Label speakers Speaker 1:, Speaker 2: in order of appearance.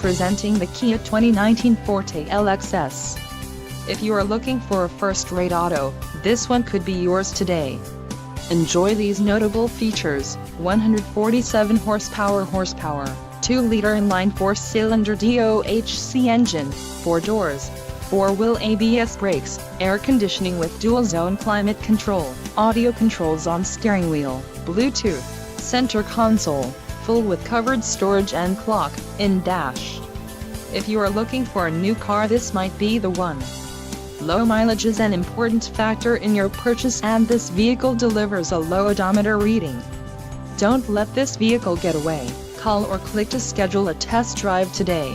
Speaker 1: Presenting the Kia 2019 Forte LXS. If you are looking for a first-rate auto, this one could be yours today. Enjoy these notable features: 147 horsepower, 2-liter inline 4-cylinder DOHC engine, 4 doors, 4-wheel ABS brakes, air conditioning with dual-zone climate control, audio controls on steering wheel, Bluetooth, center console, full with covered storage and clock-in dash. If you are looking for a new car, this might be the one. Low mileage is an important factor in your purchase, and this vehicle delivers a low odometer reading. Don't let this vehicle get away. Call or click to schedule a test drive today.